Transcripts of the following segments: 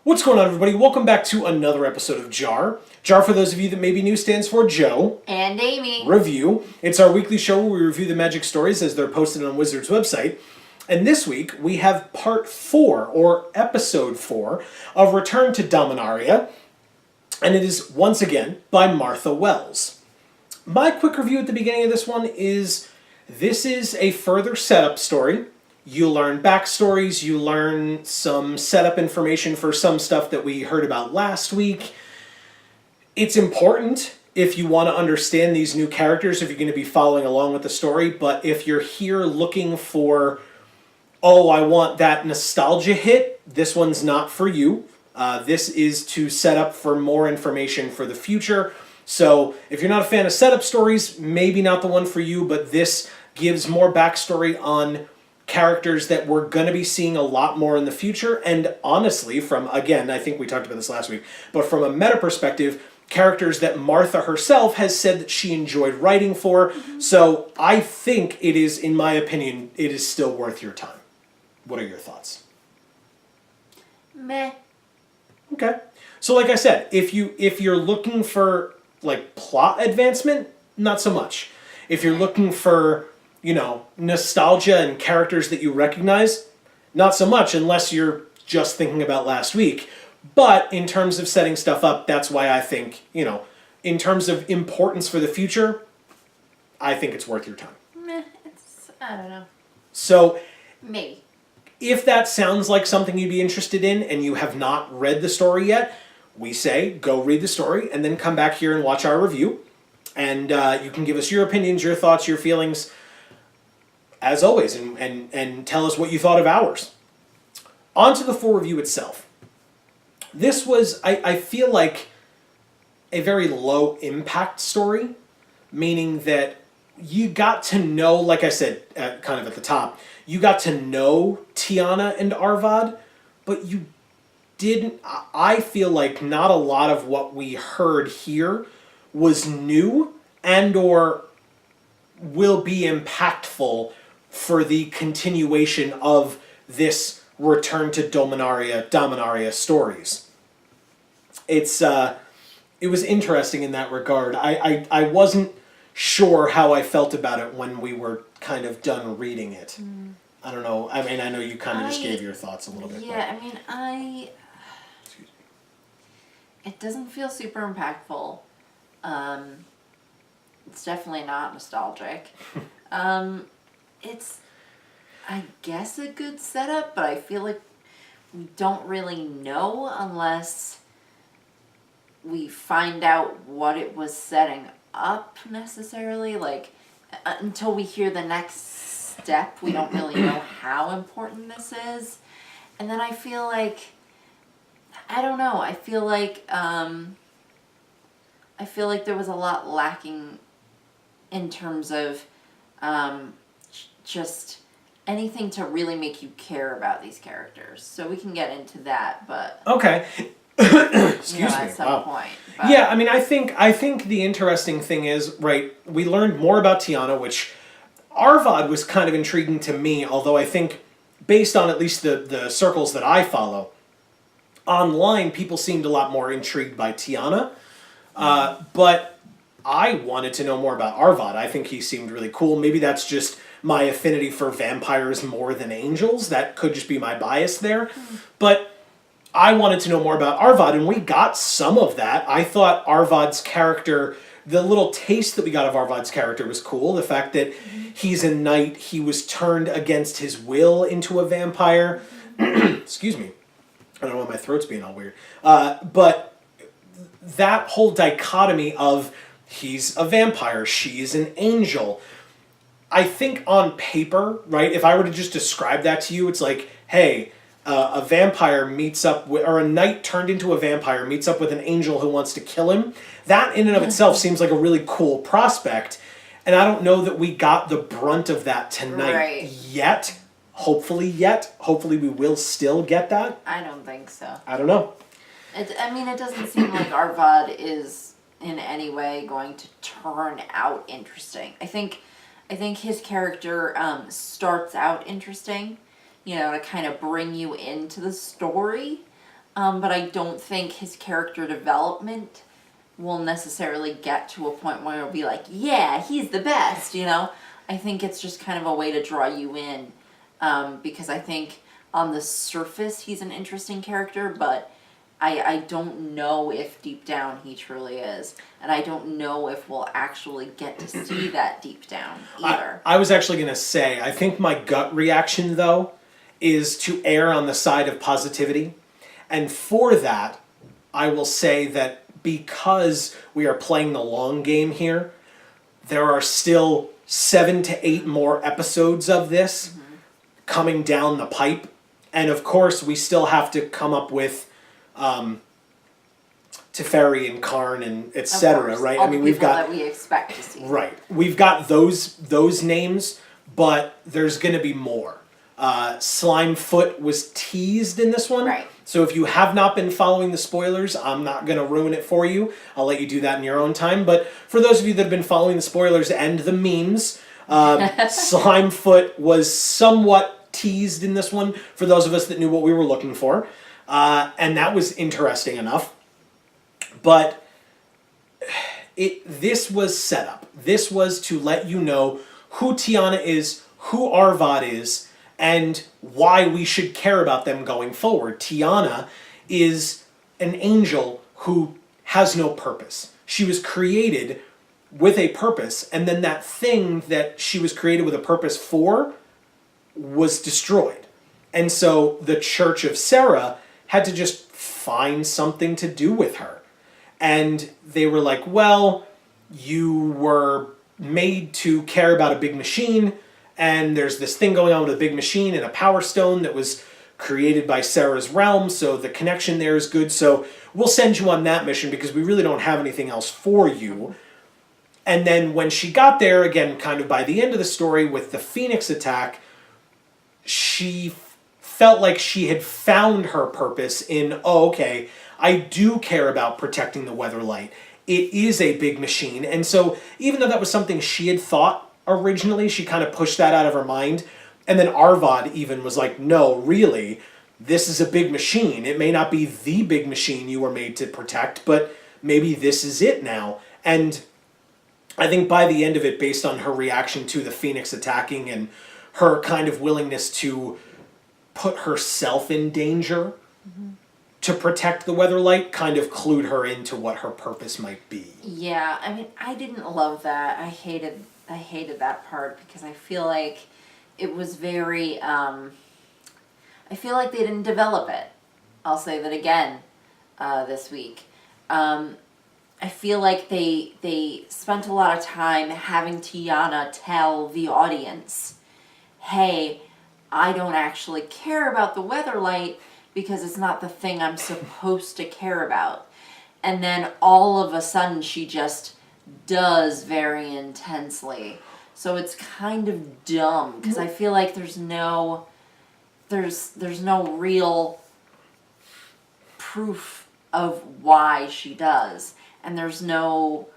What's going on, everybody? Welcome back to another episode of JaAR. JaAR, for those of you that may be new, stands for Joe and Amy Review. It's our weekly show where we review the magic stories as they're posted on Wizards' website. And this week, we have part 4, or episode 4, of Return to Dominaria. And it is, once again, by Martha Wells. My quick review at the beginning of this one is, this is a further setup story. You learn backstories, you learn some setup information for some stuff that we heard about last week. It's important if you want to understand these new characters, if you're going to be following along with the story, but if you're here looking for, oh, I want that nostalgia hit, this one's not for you. This is to set up for more information for the future. So if you're not a fan of setup stories, maybe not the one for you, but this gives more backstory on characters that we're going to be seeing a lot more in the future. And honestly, from, again, I think we talked about this last week, but from a meta perspective, characters that Martha herself has said that she enjoyed writing for. So I think it is, in my opinion, it is still worth your time. What are your thoughts? Meh. Okay. So like I said, if you're looking for like plot advancement, not so much. If you're looking for, you know, nostalgia and characters that you recognize, not so much, unless you're just thinking about last week. But in terms of setting stuff up, that's why I think, you know, in terms of importance for the future, I think it's worth your time. Meh. I don't know. So, maybe. If that sounds like something you'd be interested in and you have not read the story yet, we say go read the story and then come back here and watch our review. And you can give us your opinions, your thoughts, your feelings, as always, and tell us what you thought of ours. On to the full review itself. This was, I feel like, a very low impact story, meaning that you got to know, like I said, kind of at the top, you got to know Tiana and Arvad, but you didn't, I feel like not a lot of what we heard here was new and or will be impactful for the continuation of this Return to Dominaria stories. It was interesting in that regard. I wasn't sure how I felt about it when we were kind of done reading it. I don't know. I mean, I know you kind of just gave your thoughts a little bit. Yeah, but. I mean, it doesn't feel super impactful. It's definitely not nostalgic. It's, I guess, a good setup, but I feel like we don't really know unless we find out what it was setting up necessarily. Like, until we hear the next step, we don't really know how important this is. And then I feel like, I don't know, I feel like there was a lot lacking in terms of just anything to really make you care about these characters. So we can get into that, but okay. Excuse me. At some point. But. Yeah, I mean, I think the interesting thing is, right, we learned more about Tiana, which Arvad was kind of intriguing to me, although I think, based on at least the circles that I follow, online people seemed a lot more intrigued by Tiana. But I wanted to know more about Arvad. I think he seemed really cool. Maybe that's just my affinity for vampires more than angels. That could just be my bias there. But I wanted to know more about Arvad, and we got some of that. I thought Arvad's character, the little taste that we got of Arvad's character was cool. The fact that he's a knight, he was turned against his will into a vampire. Excuse me. I don't know why my throat's being all weird. But that whole dichotomy of he's a vampire, she's an angel. I think on paper, right, if I were to just describe that to you, it's like, hey, a vampire meets up with, or a knight turned into a vampire meets up with an angel who wants to kill him. That in and of itself seems like a really cool prospect. And I don't know that we got the brunt of that tonight yet. Hopefully we will still get that. I don't think so. I don't know. It doesn't seem like Arvad is in any way going to turn out interesting. I think his character starts out interesting, you know, to kind of bring you into the story. but I don't think his character development will necessarily get to a point where it'll be like, yeah, he's the best, you know? I think it's just kind of a way to draw you in, because I think on the surface he's an interesting character, but I don't know if deep down he truly is. And I don't know if we'll actually get to see that deep down either. I was actually going to say, I think my gut reaction, though, is to err on the side of positivity. And for that, I will say that because we are playing the long game here, there are still 7 to 8 more episodes of this coming down the pipe. And of course, we still have to come up with Teferi and Karn and etc. Right? All we've got that we expect to see. Right. We've got those names, but there's going to be more. Slimefoot was teased in this one. Right. So if you have not been following the spoilers, I'm not going to ruin it for you. I'll let you do that in your own time. But for those of you that have been following the spoilers and the memes, Slimefoot was somewhat teased in this one for those of us that knew what we were looking for. And that was interesting enough. But this was set up. This was to let you know who Tiana is, who Arvad is, and why we should care about them going forward. Tiana is an angel who has no purpose. She was created with a purpose, and then that thing that she was created with a purpose for was destroyed. And so the Church of Sarah had to just find something to do with her. And they were like, well, you were made to care about a big machine, and there's this thing going on with a big machine and a power stone that was created by Sarah's realm, so the connection there is good, so we'll send you on that mission because we really don't have anything else for you. And then when she got there, again, kind of by the end of the story with the Phoenix attack, she felt like she had found her purpose in, oh, okay, I do care about protecting the Weatherlight. It is a big machine. And so even though that was something she had thought originally, she kind of pushed that out of her mind. And then Arvad even was like, no, really, this is a big machine. It may not be the big machine you were made to protect, but maybe this is it now. And I think by the end of it, based on her reaction to the Phoenix attacking and her kind of willingness to put herself in danger to protect the Weatherlight, kind of clued her into what her purpose might be. Yeah, I mean, I didn't love that. I hated that part because I feel like it was very, I feel like they didn't develop it. I'll say that again this week. I feel like they spent a lot of time having Tiana tell the audience, hey, I don't actually care about the Weatherlight because it's not the thing I'm supposed to care about. And then all of a sudden she just does very intensely. So it's kind of dumb because I feel like there's no real proof of why she does, and there's no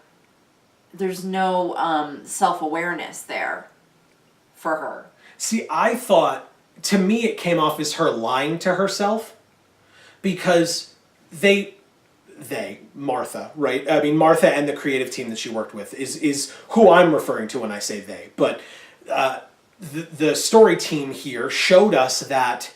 self-awareness there for her. See, I thought, to me it came off as her lying to herself, because Martha, right? I mean, Martha and the creative team that she worked with is who I'm referring to when I say they. But the story team here showed us that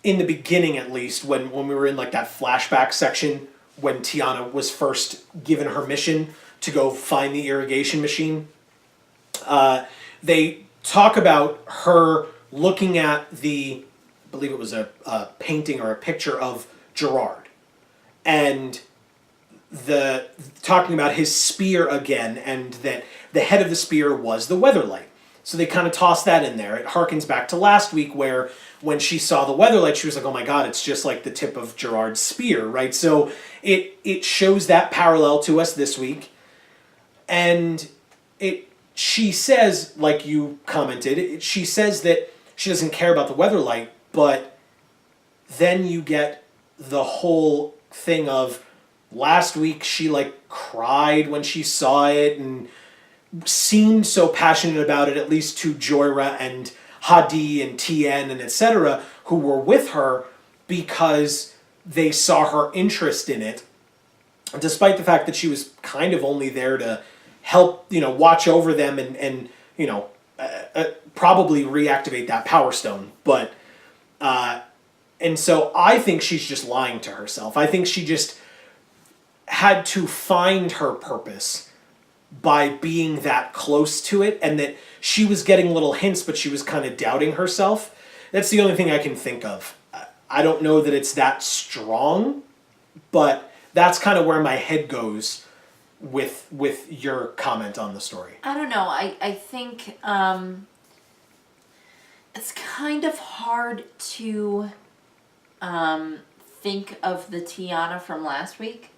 in the beginning, at least, when we were in like that flashback section, when Tiana was first given her mission to go find the irrigation machine, they talk about her looking at I believe it was a painting or a picture of JaAR. And talking about his spear again, and that the head of the spear was the Weatherlight. So they kind of tossed that in there. It harkens back to last week where when she saw the Weatherlight, she was like, oh my god, it's just like the tip of JaAR's spear, right? So it shows that parallel to us this week. And she says, like you commented, she says that she doesn't care about the Weatherlight, but then you get the whole thing of last week she like cried when she saw it and seemed so passionate about it, at least to Joyra and Hadi and Tien and etc., who were with her, because they saw her interest in it, despite the fact that she was kind of only there to help, watch over them and probably reactivate that Power Stone. But, and so I think she's just lying to herself. I think she just had to find her purpose by being that close to it, and that she was getting little hints, but she was kind of doubting herself. That's the only thing I can think of. I don't know that it's that strong, but that's kind of where my head goes with your comment on the story. I don't know. I think it's kind of hard to think of the Tiana from last week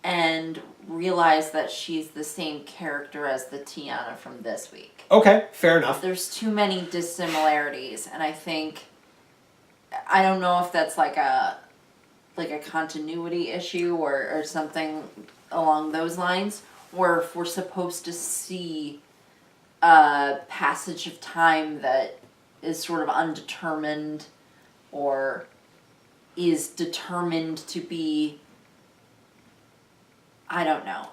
and realize that she's the same character as the Tiana from this week. Okay, fair enough. There's too many dissimilarities, and I don't know if that's like a continuity issue or something along those lines, or if we're supposed to see a passage of time that is sort of undetermined or is determined to be, I don't know.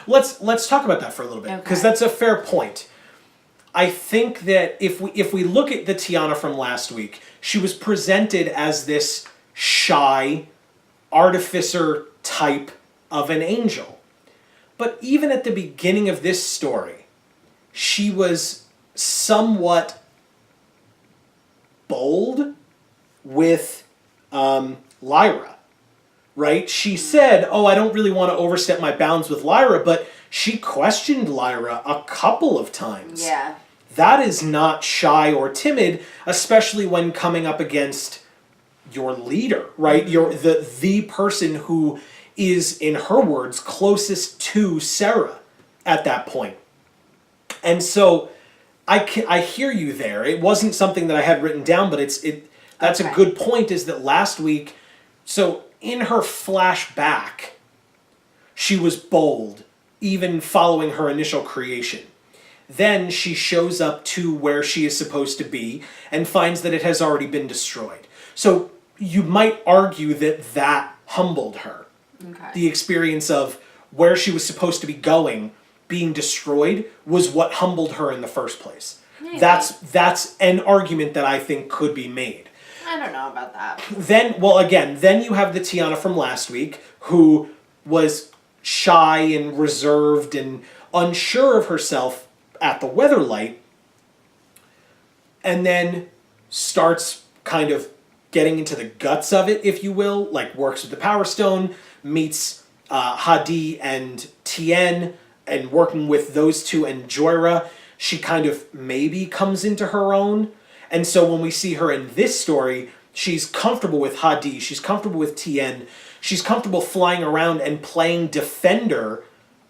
Let's talk about that for a little bit, because that's a fair point. I think that if we look at the Tiana from last week, she was presented as this shy artificer type of an angel. But even at the beginning of this story, she was somewhat bold with Lyra, right? She said, I don't really want to overstep my bounds with Lyra, but she questioned Lyra a couple of times. Yeah. That is not shy or timid, especially when coming up against your leader, right? The person who is, in her words, closest to Sarah at that point. And so I hear you there. It wasn't something that I had written down, but that's a good point, is that last week, so in her flashback, she was bold, even following her initial creation. Then she shows up to where she is supposed to be and finds that it has already been destroyed. So you might argue that humbled her. Okay. The experience of where she was supposed to be going being destroyed was what humbled her in the first place. Maybe. That's an argument that I think could be made. I don't know about that. Then you have the Tiana from last week, who was shy and reserved and unsure of herself at the Weatherlight, and then starts kind of getting into the guts of it, if you will, like works with the Power Stone, meets Hadi and Tien, and working with those two and JaAR, she kind of maybe comes into her own. And so when we see her in this story, she's comfortable with Hadi, she's comfortable with Tien, she's comfortable flying around and playing defender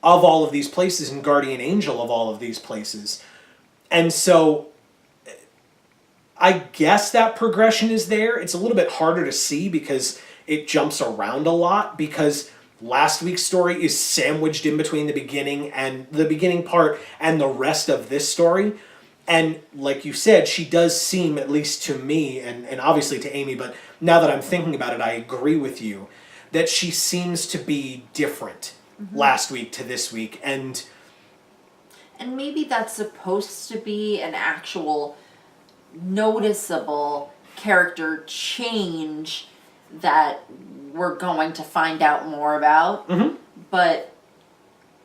of all of these places and guardian angel of all of these places. And so I guess that progression is there. It's a little bit harder to see because it jumps around a lot, because last week's story is sandwiched in between the beginning part and the rest of this story. And like you said, she does seem, at least to me, and obviously to Amy, but now that I'm thinking about it, I agree with you, that she seems to be different last week to this week. And maybe that's supposed to be an actual noticeable character change that we're going to find out more about. But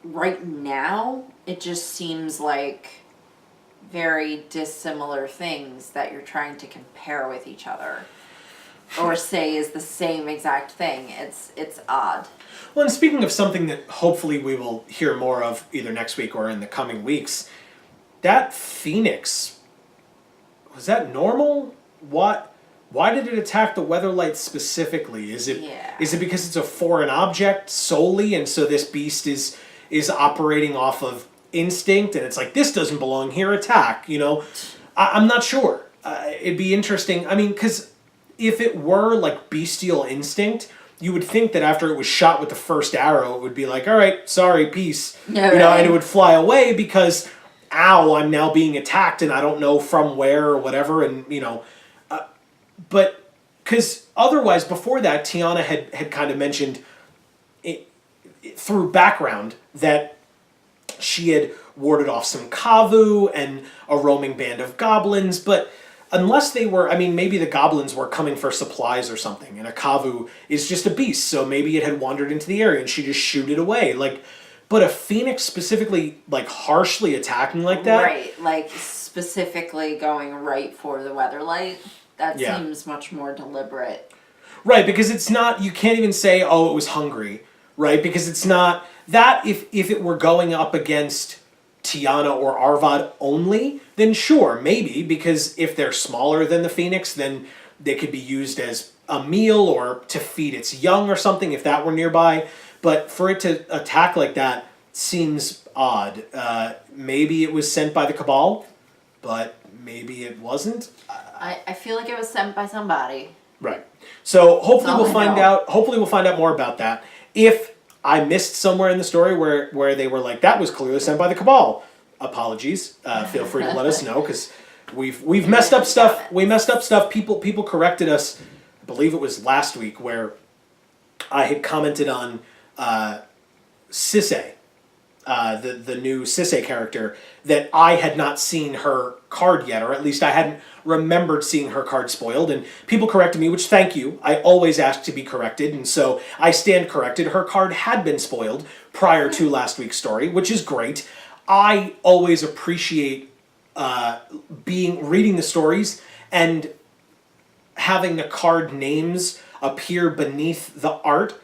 right now, it just seems like very dissimilar things that you're trying to compare with each other, or say is the same exact thing. It's odd. Well, and speaking of something that hopefully we will hear more of either next week or in the coming weeks, that Phoenix, was that normal? Why did it attack the Weatherlight specifically? Is it because it's a foreign object solely, and so this beast is operating off of instinct, and it's like, this doesn't belong here, attack, I'm not sure. It'd be interesting. I mean, because if it were like bestial instinct, you would think that after it was shot with the first arrow, it would be like, all right, sorry, peace. Yeah, and it would fly away because, ow, I'm now being attacked and I don't know from where or whatever. And, but Because otherwise, before that, Tiana had kind of mentioned through background that she had warded off some Kavu and a roaming band of goblins, but unless they were, I mean, maybe the goblins were coming for supplies or something, and a Kavu is just a beast, so maybe it had wandered into the area and she just shooed it away. Like, but a phoenix specifically, like, harshly attacking like that? Right, like, specifically going right for the Weatherlight. That seems much more deliberate. Right, because it's not, you can't even say, oh, it was hungry, right? Because it's not, that if it were going up against Tiana or Arvad only, then sure, maybe, because if they're smaller than the phoenix, then they could be used as a meal or to feed its young or something if that were nearby. But for it to attack like that seems odd. Maybe it was sent by the Cabal, but maybe it wasn't. I feel like it was sent by somebody. Right. So hopefully we'll find out. Hopefully we'll find out more about that. If I missed somewhere in the story where they were like, that was clearly sent by the Cabal, apologies. Feel free to let us know, because we've messed up stuff. We messed up stuff. People corrected us. I believe it was last week where I had commented on Sisse, the new Sisse character, that I had not seen her card yet, or at least I hadn't remembered seeing her card spoiled, and people corrected me, which thank you. I always ask to be corrected, and so I stand corrected. Her card had been spoiled prior to last week's story, which is great. I always appreciate reading the stories and having the card names appear beneath the art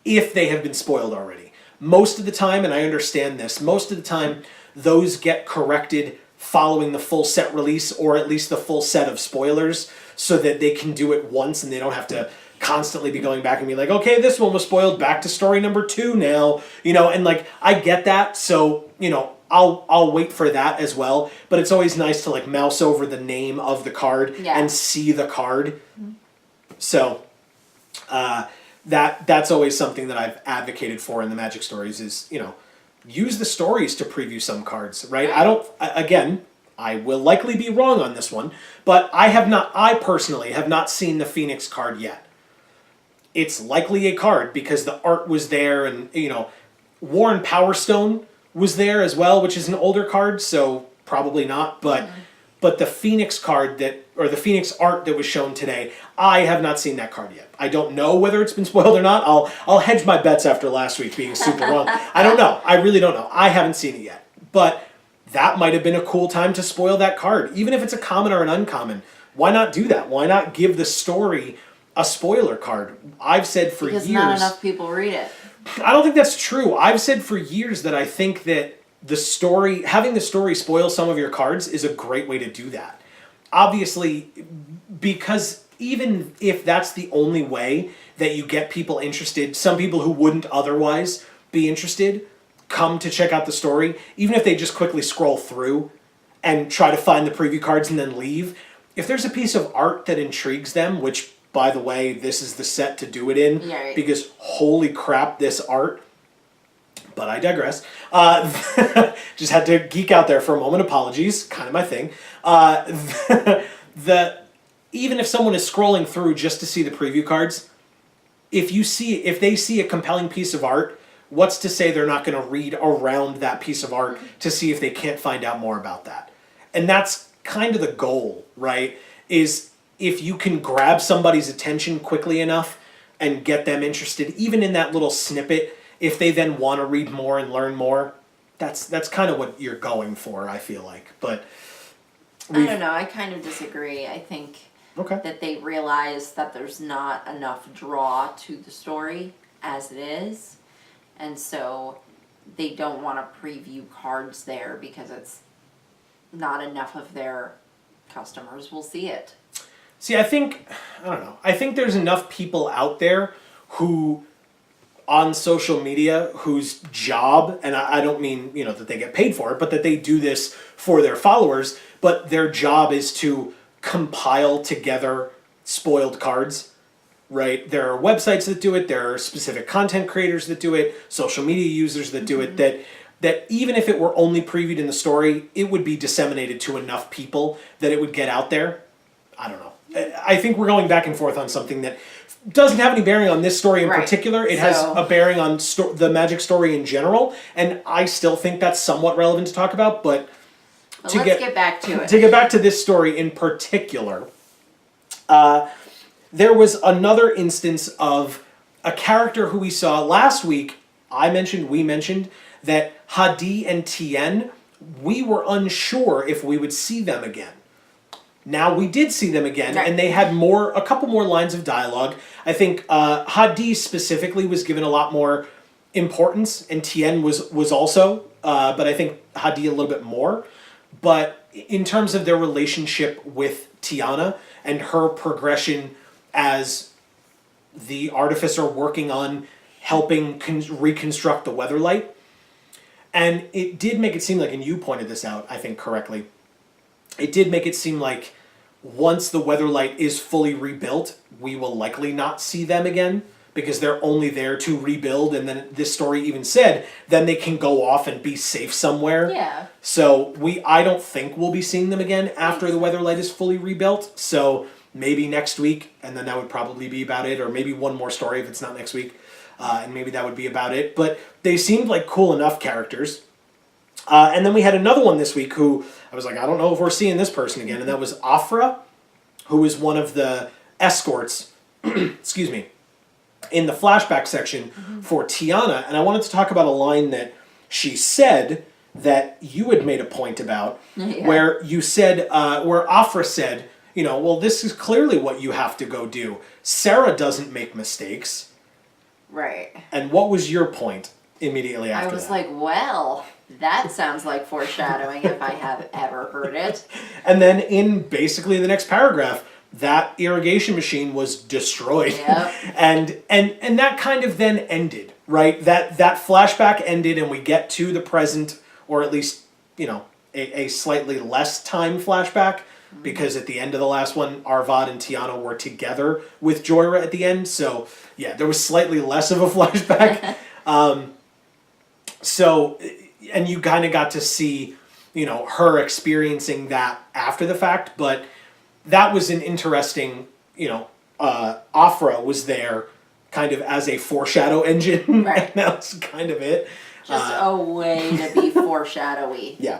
if they have been spoiled already. Most of the time, and I understand this, most of the time those get corrected following the full set release, or at least the full set of spoilers, so that they can do it once and they don't have to constantly be going back and be like, okay, this one was spoiled, back to story number 2 now, and like, I get that, so, I'll wait for that as well, but it's always nice to like mouse over the name of the card and see the card. So, that's always something that I've advocated for in the Magic stories is, use the stories to preview some cards, right? I will likely be wrong on this one, but I personally have not seen the Phoenix card yet. It's likely a card because the art was there, and, Warren Power Stone was there as well, which is an older card, so probably not, but the Phoenix card or the Phoenix art that was shown today, I have not seen that card yet. I don't know whether it's been spoiled or not. I'll hedge my bets after last week being super wrong. I don't know. I really don't know. I haven't seen it yet. But that might have been a cool time to spoil that card. Even if it's a common or an uncommon, why not do that? Why not give the story a spoiler card? I've said for years... Because not enough people read it. I don't think that's true. I've said for years that I think that having the story spoil some of your cards is a great way to do that. Obviously, because even if that's the only way that you get people interested, some people who wouldn't otherwise be interested come to check out the story, even if they just quickly scroll through and try to find the preview cards and then leave. If there's a piece of art that intrigues them, which, by the way, this is the set to do it in, because holy crap, this art... But I digress. Just had to geek out there for a moment. Apologies, kind of my thing. Even if someone is scrolling through just to see the preview cards, if they see a compelling piece of art, what's to say they're not going to read around that piece of art to see if they can't find out more about that? And that's kind of the goal, right? Is if you can grab somebody's attention quickly enough and get them interested, even in that little snippet. If they then want to read more and learn more, that's kind of what you're going for, I feel like. But I don't know. I kind of disagree. I think that they realize that there's not enough draw to the story as it is. And so they don't want to preview cards there because it's not enough of their customers will see it. See, I don't know. I think there's enough people out there who... on social media whose job, and I don't mean, that they get paid for it, but that they do this for their followers, but their job is to compile together spoiled cards, right? There are websites that do it, there are specific content creators that do it, social media users that do it, that even if it were only previewed in the story, it would be disseminated to enough people that it would get out there. I don't know. I think we're going back and forth on something that doesn't have any bearing on this story in particular. It has a bearing on the Magic story in general, and I still think that's somewhat relevant to talk about, but let's get back to it. To get back to this story in particular, there was another instance of a character who we saw last week. We mentioned that Hadi and Tien, we were unsure if we would see them again. Now we did see them again, and they had a couple more lines of dialogue. I think Hadi specifically was given a lot more importance, and Tien was also, but I think Hadi a little bit more. But in terms of their relationship with Tiana and her progression as the artificer working on helping reconstruct the Weatherlight, and it did make it seem like, and you pointed this out, I think correctly, it did make it seem like once the Weatherlight is fully rebuilt, we will likely not see them again, because they're only there to rebuild, and then this story even said, then they can go off and be safe somewhere. Yeah. So I don't think we'll be seeing them again after the Weatherlight is fully rebuilt, so maybe next week, and then that would probably be about it, or maybe one more story if it's not next week, and maybe that would be about it. But they seemed like cool enough characters. And then we had another one this week who, I was like, I don't know if we're seeing this person again, and that was Afra, who was one of the escorts, excuse me, in the flashback section for Tiana. And I wanted to talk about a line that she said that you had made a point about, where you said, where Afra said, well, this is clearly what you have to go do. Sarah doesn't make mistakes. Right. And what was your point immediately after that? I was like, well, that sounds like foreshadowing if I have ever heard it. And then in basically the next paragraph, that irrigation machine was destroyed. Yep. and that kind of then ended, right? That flashback ended, and we get to the present, or at least, a slightly less time flashback, because at the end of the last one, Arvad and Tiana were together with JaAR at the end. So, yeah, there was slightly less of a flashback. And you kind of got to see, her experiencing that after the fact. But that was an interesting, Afra was there kind of as a foreshadow engine. Right. And that's kind of it. Just a way to be foreshadowy. Yeah.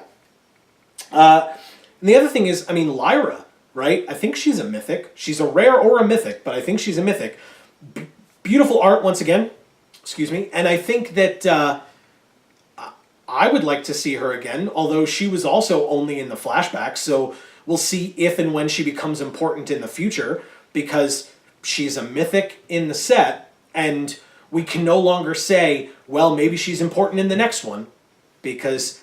And the other thing is, Lyra, right? I think she's a mythic. She's a rare or a mythic, but I think she's a mythic. Beautiful art, once again. Excuse me. And I think that I would like to see her again, although she was also only in the flashback, so we'll see if and when she becomes important in the future, because she's a mythic in the set, and we can no longer say, well, maybe she's important in the next one, because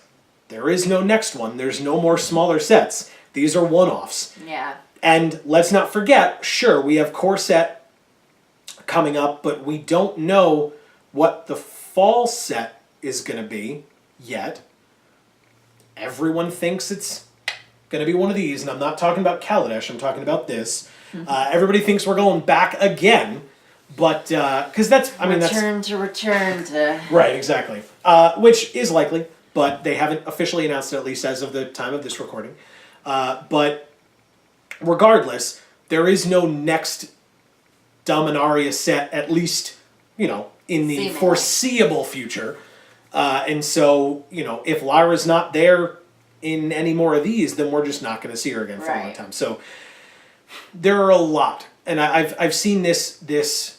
there is no next one. There's no more smaller sets. These are one-offs. Yeah. And let's not forget, sure, we have core set coming up, but we don't know what the fall set is going to be yet. Everyone thinks it's going to be one of these, and I'm not talking about Kaladesh, I'm talking about this. Everybody thinks we're going back again, but, because that's, Return to... Right, exactly. Which is likely, but they haven't officially announced it, at least as of the time of this recording. But regardless, there is no next Dominaria set, at least, in the foreseeable future. And so, if Lyra's not there in any more of these, then we're just not going to see her again for a long time. So there are a lot. And I've seen this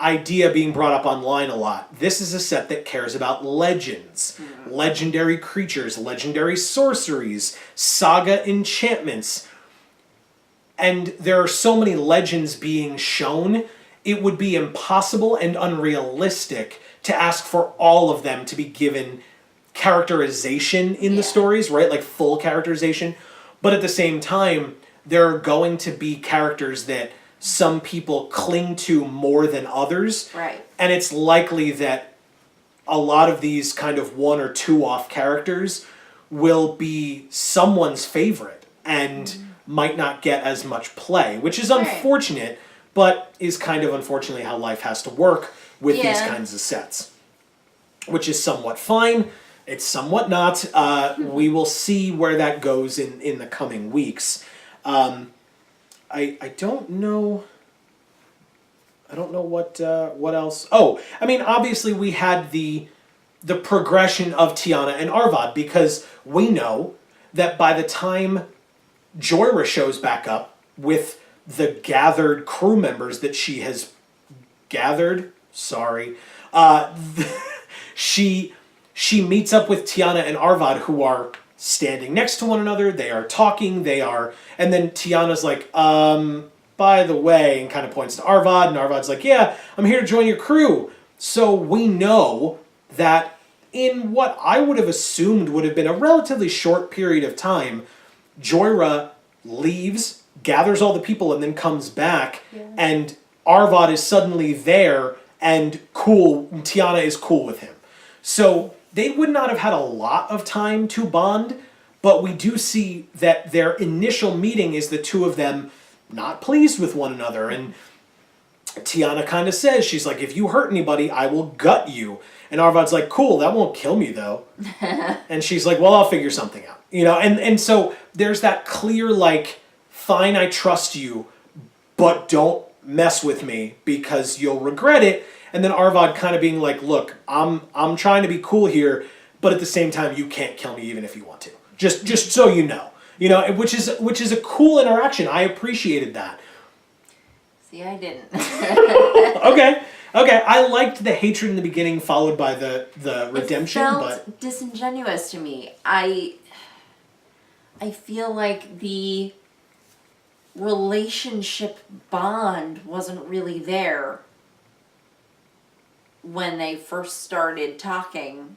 idea being brought up online a lot. This is a set that cares about legends, legendary creatures, legendary sorceries, saga enchantments. And there are so many legends being shown, it would be impossible and unrealistic to ask for all of them to be given characterization in the stories, right? Like full characterization. But at the same time, there are going to be characters that some people cling to more than others. Right. And it's likely that a lot of these kind of one or two off characters will be someone's favorite and might not get as much play, which is unfortunate, but is kind of unfortunately how life has to work with these kinds of sets. Which is somewhat fine. It's somewhat not. We will see where that goes in the coming weeks. I don't know. I don't know what else. Oh, I mean, obviously we had the progression of Tiana and Arvad, because we know that by the time JaAR shows back up with the gathered crew members that she has gathered, she meets up with Tiana and Arvad, who are standing next to one another. They are talking. And then Tiana's like, by the way, and kind of points to Arvad, and Arvad's like, yeah, I'm here to join your crew. So we know that in what I would have assumed would have been a relatively short period of time, JaAR leaves, gathers all the people, and then comes back, and Arvad is suddenly there, and Tiana is cool with him. So they would not have had a lot of time to bond, but we do see that their initial meeting is the two of them not pleased with one another, and Tiana kind of says, she's like, if you hurt anybody, I will gut you. And Arvad's like, cool, that won't kill me though. And she's like, well, I'll figure something out. And so there's that clear, like, fine, I trust you, but don't mess with me because you'll regret it. And then Arvad kind of being like, look, I'm trying to be cool here, but at the same time, you can't kill me even if you want to. Just so you know. Which is a cool interaction. I appreciated that. See, I didn't. Okay. I liked the hatred in the beginning, followed by the redemption. It felt disingenuous to me. I feel like the relationship bond wasn't really there when they first started talking.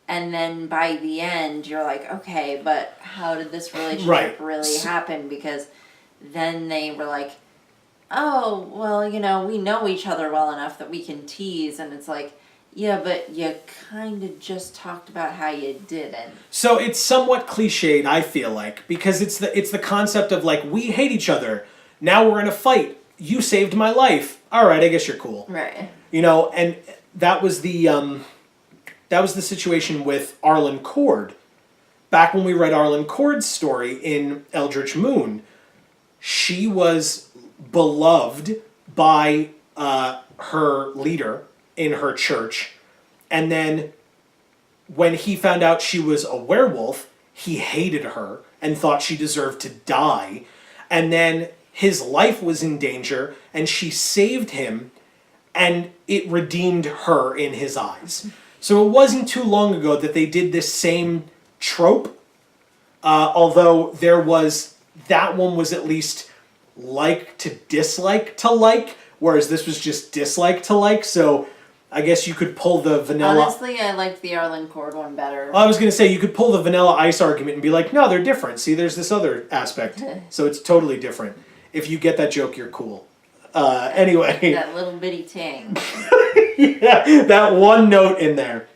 And then by the end, you're like, okay, but how did this relationship really happen? Because then they were like, oh, well, we know each other well enough that we can tease. And it's like, yeah, but you kind of just talked about how you didn't. So it's somewhat cliched, I feel like, because it's the concept of, like, we hate each other. Now we're in a fight. You saved my life. All right, I guess you're cool. Right. And that was the situation with Arlen Cord. Back when we read Arlen Cord's story in Eldritch Moon, she was beloved by her leader in her church, and then when he found out she was a werewolf, he hated her and thought she deserved to die, and then his life was in danger, and she saved him, and it redeemed her in his eyes. So it wasn't too long ago that they did this same trope, although that one was at least like to dislike to like, whereas this was just dislike to like, so I guess you could pull the vanilla... Honestly, I liked the Arlen Cord one better. I was going to say, you could pull the Vanilla Ice argument and be like, no, they're different. See, there's this other aspect, so it's totally different. If you get that joke, you're cool. Anyway... That little bitty ting. Yeah, that one note in there.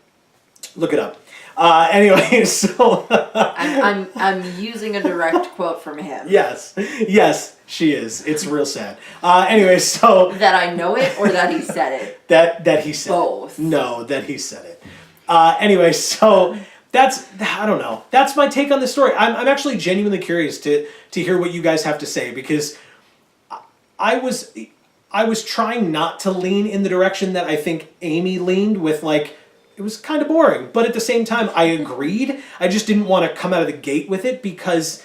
Look it up. Anyway, so... I'm using a direct quote from him. Yes, she is. It's real sad. Anyway, so... That I know it or that he said it? That he said Both. it. No, that he said it. Anyway, so I don't know. That's my take on the story. I'm actually genuinely curious to hear what you guys have to say, because I was trying not to lean in the direction that I think Amy leaned with, like, it was kind of boring. But at the same time, I agreed. I just didn't want to come out of the gate with it because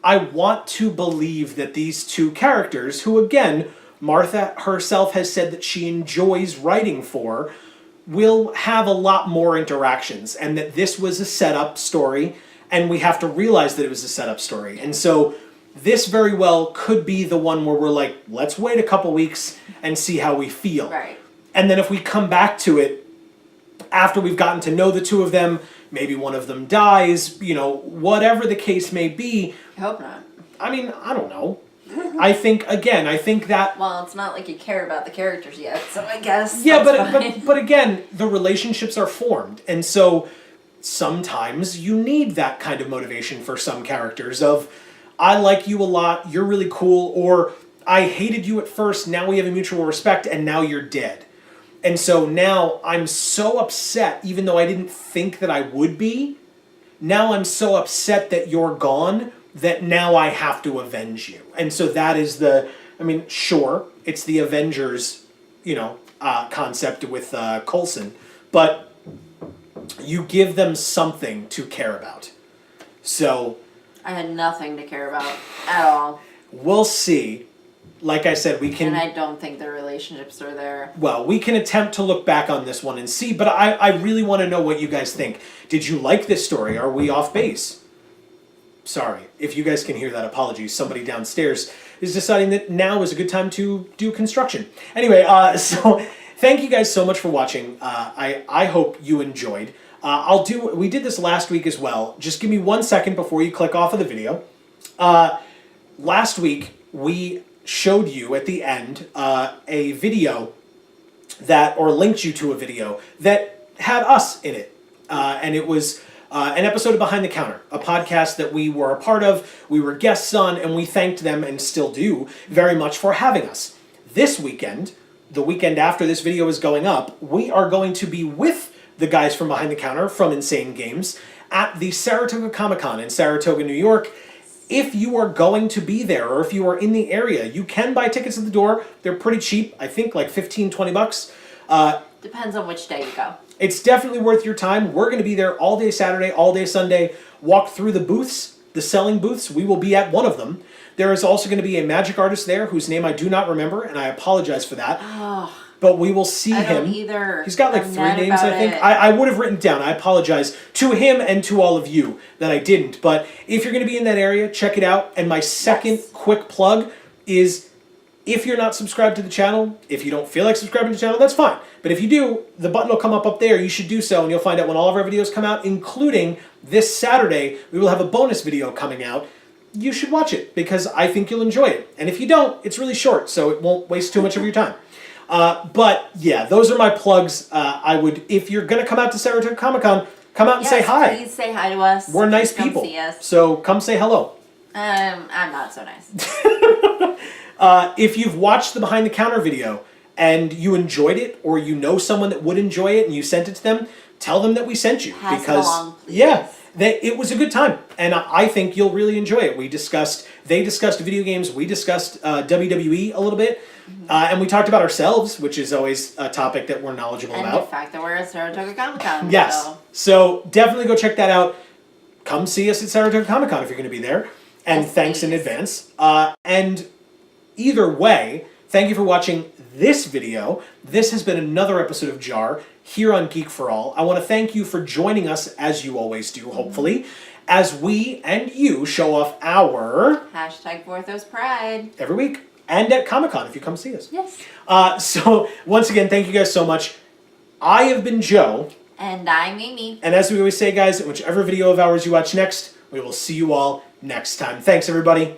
I want to believe that these two characters, who again, Martha herself has said that she enjoys writing for, will have a lot more interactions, and that this was a setup story, and we have to realize that it was a setup story. And so this very well could be the one where we're like, let's wait a couple weeks and see how we feel. Right. And then if we come back to it after we've gotten to know the two of them, maybe one of them dies, whatever the case may be. I hope not. I mean, I don't know. I think that... Well, it's not like you care about the characters yet, so I guess yeah, that's but again, the relationships are formed. And so sometimes you need that kind of motivation for some characters of, I like you a lot, you're really cool, or I hated you at first, now we have a mutual respect, and now you're dead. And so now I'm so upset, even though I didn't think that I would be, now I'm so upset that you're gone that now I have to avenge you. And so that is sure, it's the Avengers, concept with Coulson, but you give them something to care about. So I had nothing to care about at all. We'll see. Like I said, we can... And I don't think the relationships are there. Well, we can attempt to look back on this one and see, but I really want to know what you guys think. Did you like this story? Are we off base? Sorry. If you guys can hear that, apologies. Somebody downstairs is deciding that now is a good time to do construction. Anyway, so thank you guys so much for watching. I hope you enjoyed. We did this last week as well. Just give me 1 second before you click off of the video. Last week, we showed you at the end a video or linked you to a video that had us in it. And it was an episode of Behind the Counter, a podcast that we were a part of, we were guests on, and we thanked them, and still do, very much for having us. This weekend, the weekend after this video is going up, we are going to be with the guys from Behind the Counter, from Insane Games, at the Saratoga Comic-Con in Saratoga, New York. If you are going to be there, or if you are in the area, you can buy tickets at the door. They're pretty cheap, I think like $15-20. Depends on which day you go. It's definitely worth your time. We're going to be there all day Saturday, all day Sunday. Walk through the booths, the selling booths. We will be at one of them. There is also going to be a magic artist there whose name I do not remember, and I apologize for that. Oh, but we will see him. I don't either. He's got like 3 names, I think. I would have written down. I apologize to him and to all of you that I didn't. But if you're going to be in that area, check it out. And my second quick plug is, if you're not subscribed to the channel, if you don't feel like subscribing to the channel, that's fine. But if you do, the button will come up there. You should do so, and you'll find out when all of our videos come out, including this Saturday. We will have a bonus video coming out. You should watch it, because I think you'll enjoy it. And if you don't, it's really short, so it won't waste too much of your time. But yeah, those are my plugs. If you're going to come out to Saratoga Comic-Con, come out and say hi. Please say hi to us. We're nice people. See us. So come say hello. I'm not so nice. If you've watched the Behind the Counter video and you enjoyed it, or you know someone that would enjoy it and you sent it to them, tell them that we sent you. Pass it along, please. Yeah, it was a good time, and I think you'll really enjoy it. They discussed video games, we discussed WWE a little bit, and we talked about ourselves, which is always a topic that we're knowledgeable about. And the fact that we're at Saratoga Comic-Con. Yes, so definitely go check that out. Come see us at Saratoga Comic-Con if you're going to be there, and thanks in advance. And either way, thank you for watching this video. This has been another episode of JaAR here on Geek for All. I want to thank you for joining us, as you always do, hopefully, as we and you show off our... #Porthos Pride. Every week. And at Comic-Con if you come see us. Yes. So, once again, thank you guys so much. I have been Joe. And I'm Amy. And as we always say, guys, in whichever video of ours you watch next, we will see you all next time. Thanks, everybody.